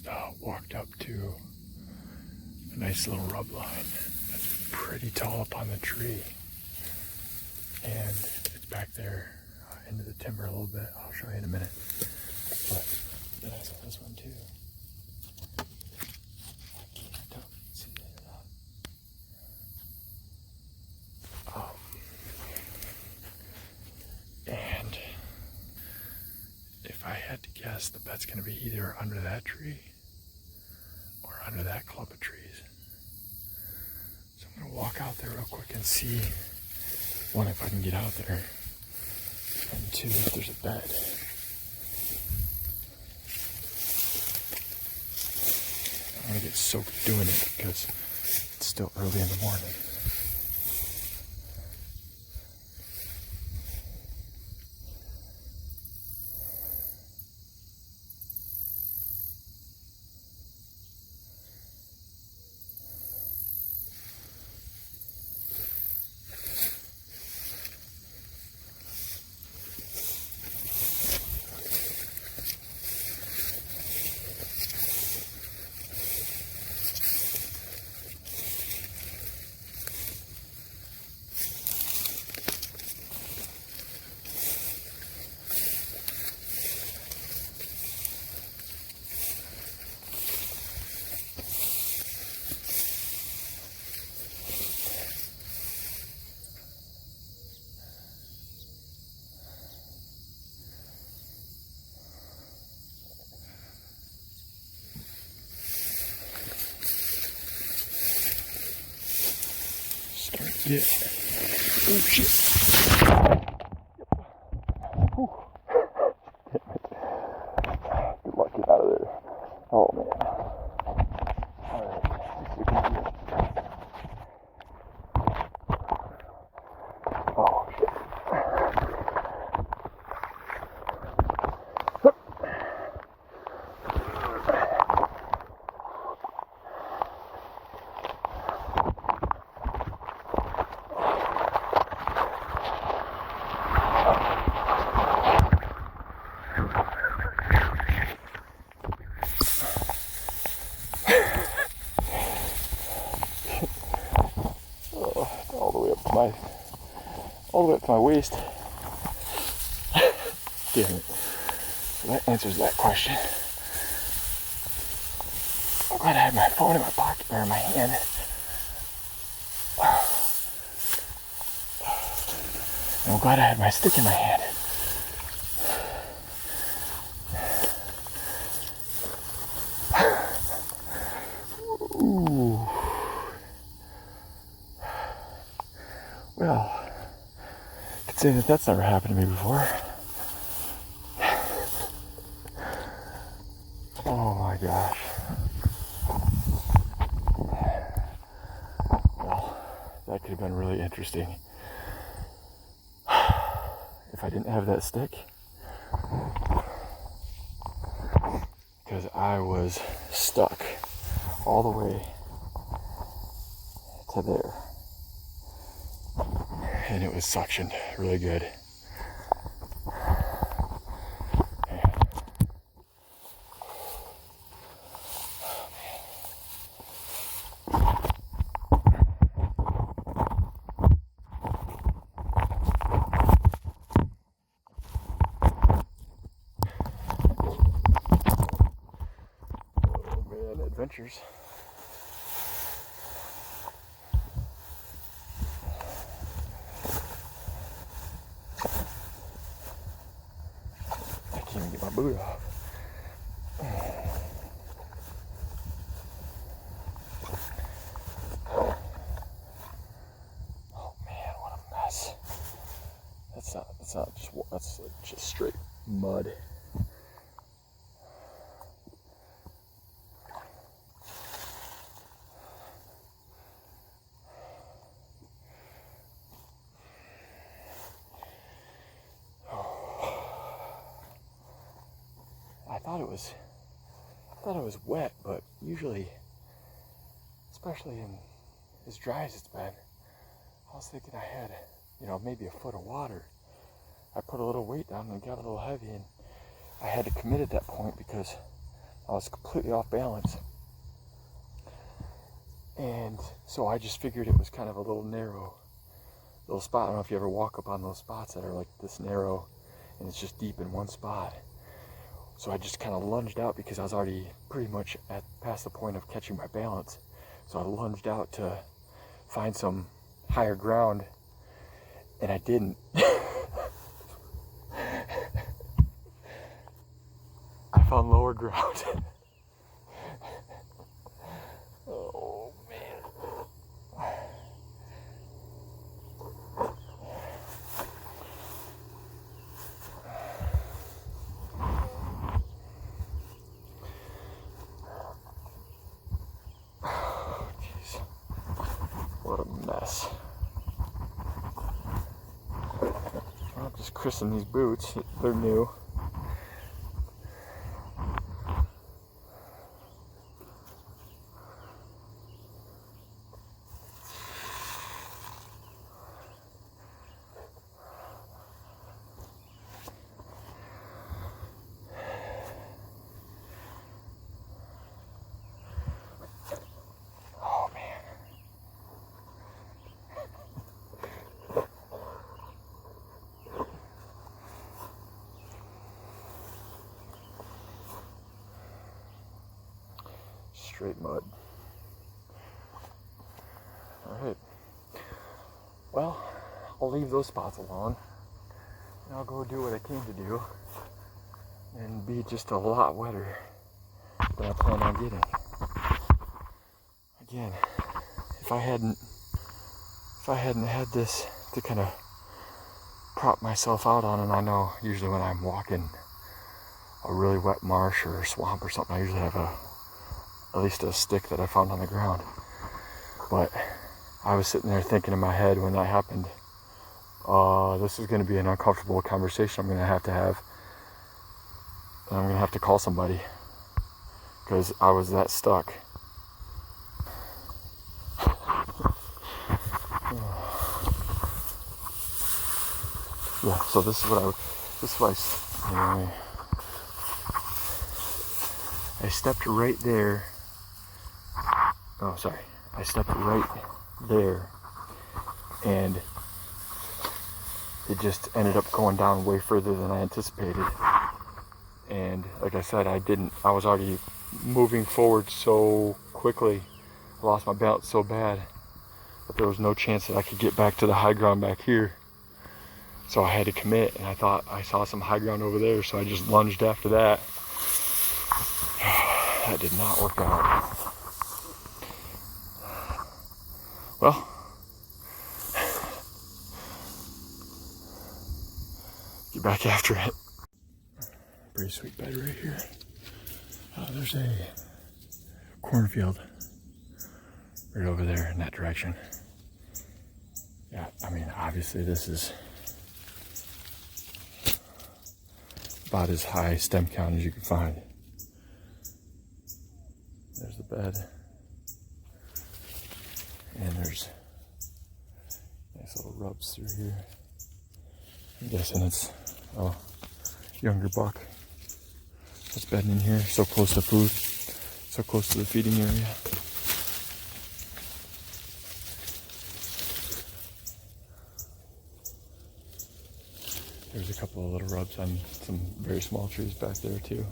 just walked up to a nice little rub line that's pretty tall up on the tree. And it's back there into the timber a little bit. I'll show you in a minute. But then I saw this one too. I can't see it or not. And if I had to guess, the bet's going to be either under that tree or under that clump of trees. So I'm going to walk out there real quick and see, one, if I can get out there, and two, if there's a bed. I'm going to get soaked doing it because it's still early in the morning. Yeah. Oh shit. Whew. Good luck getting out of there. Oh man. Alright. Oh shit. All the way up to my waist. Damn it. So that answers that question. I'm glad I had my phone in my pocket, or in my hand. And I'm glad I had my stick in my hand. Ooh. Well, I could say that that's never happened to me before. Oh my gosh. Well, that could have been really interesting. If I didn't have that stick. Because I was stuck all the way to there. And it was suctioned really good. Oh man, adventures. Get my boot off. Oh man, what a mess. That's just straight mud. I thought it was wet, but usually, especially in as dry as it's been, I was thinking I had, maybe a foot of water. I put a little weight down and it got a little heavy, and I had to commit at that point because I was completely off balance. And so I just figured it was kind of a little narrow little spot. I don't know if you ever walk up on those spots that are like this narrow and it's just deep in one spot. So I just kind of lunged out because I was already pretty much past the point of catching my balance. So I lunged out to find some higher ground, and I didn't. I found lower ground. Oh man. Jeez. What a mess. I'll just christen these boots. They're new. Straight mud. Alright. Well, I'll leave those spots alone. And I'll go do what I came to do. And be just a lot wetter than I plan on getting. Again, if I hadn't had this to kind of prop myself out on, and I know usually when I'm walking a really wet marsh or a swamp or something, I usually have at least a stick that I found on the ground. But I was sitting there thinking in my head when that happened, this is going to be an uncomfortable conversation I'm going to have. And I'm going to have to call somebody because I was that stuck. Yeah, so this is what I stepped right there. Oh, sorry. I stepped right there, and it just ended up going down way further than I anticipated. And like I said, I was already moving forward so quickly. I lost my balance so bad that there was no chance that I could get back to the high ground back here. So I had to commit, and I thought I saw some high ground over there, so I just lunged after that. That did not work out. Well, get back after it. Pretty sweet bed right here. There's a cornfield right over there in that direction. Yeah, I mean, obviously this is about as high stem count as you can find. There's the bed. And there's nice little rubs through here. I'm guessing it's a younger buck that's bedding in here, so close to food, so close to the feeding area. There's a couple of little rubs on some very small trees back there too.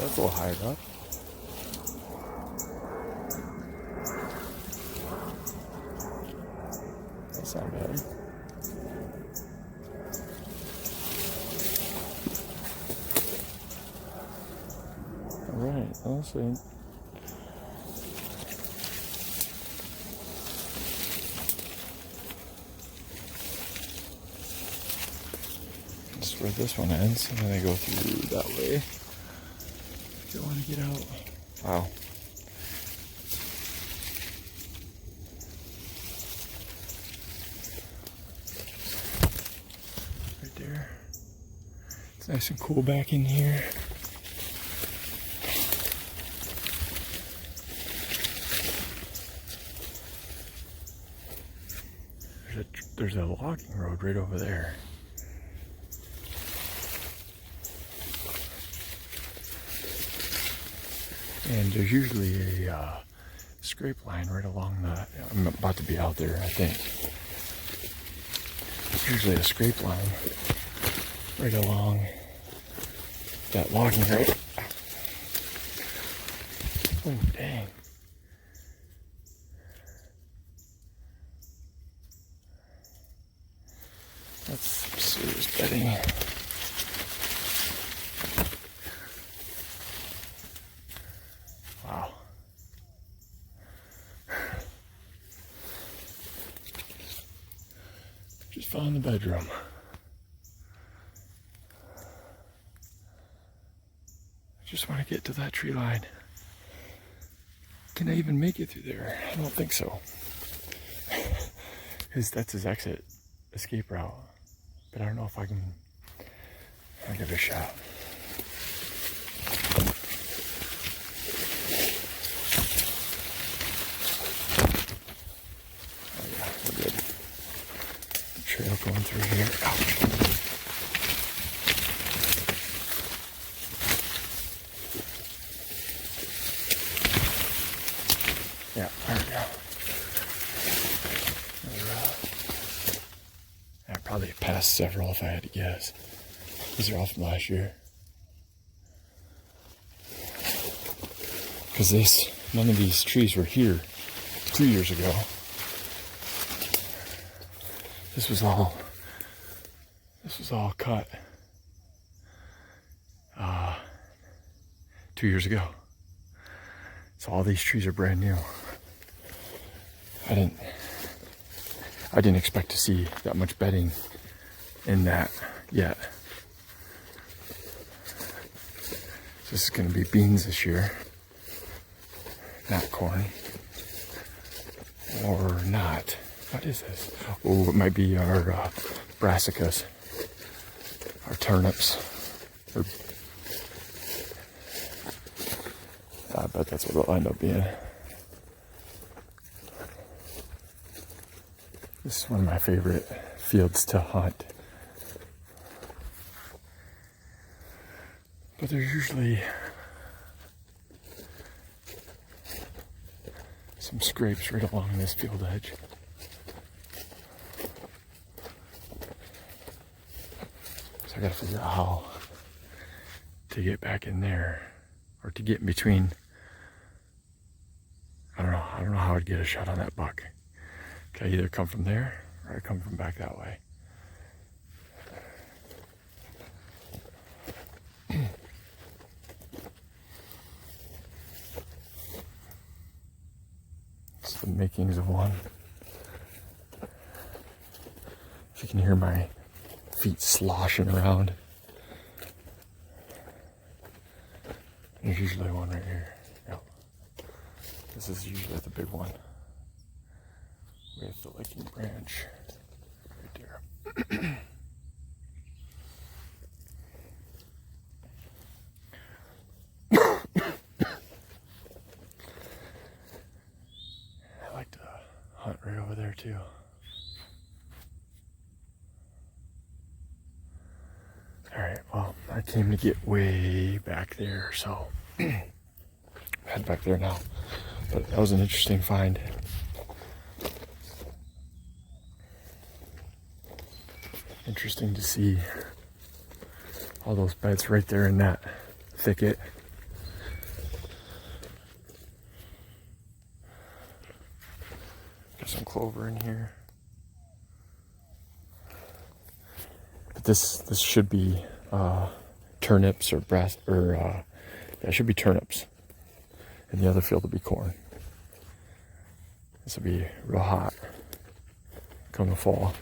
That's a little higher up. That's not bad. Alright, I'll see. This is where this one ends, and then I go through that way. Don't want to get out. Wow. Right there. It's nice and cool back in here. there's a logging road right over there. And there's usually a scrape line right along the, I'm about to be out there, I think. There's usually a scrape line right along that logging road. Oh, dang. That's some serious bedding. Wow. Just found the bedroom. I just want to get to that tree line. Can I even make it through there? I don't think so. That's his escape route. But I don't know if I can. I'll give it a shot. Oh yeah, we're good. Trail going through here. Ouch. Yeah, there we go. I probably passed several if I had to guess. These are all from last year. Because none of these trees were here 2 years ago. This was all cut 2 years ago. So all these trees are brand new. I didn't expect to see that much bedding in that yet. So this is going to be beans this year, not corn, or not. What is this? Oh, it might be our brassicas, our turnips. I bet that's what it'll end up being. This is one of my favorite fields to hunt. But there's usually some scrapes right along this field edge. So I gotta figure out how to get back in there, or to get in between. I don't know how I'd get a shot on that buck. Could I either come from there, or I come from back that way? It's the makings of one. If you can hear my feet sloshing around. There's usually one right here. Yep. This is usually the big one. With the licking branch right there. I like to hunt right over there too. Alright, well, I came to get way back there, so head back there now. But that was an interesting find. Interesting to see all those beds right there in that thicket. Got some clover in here. But this should be turnips or it should be turnips. And the other field will be corn. This will be real hot come the fall.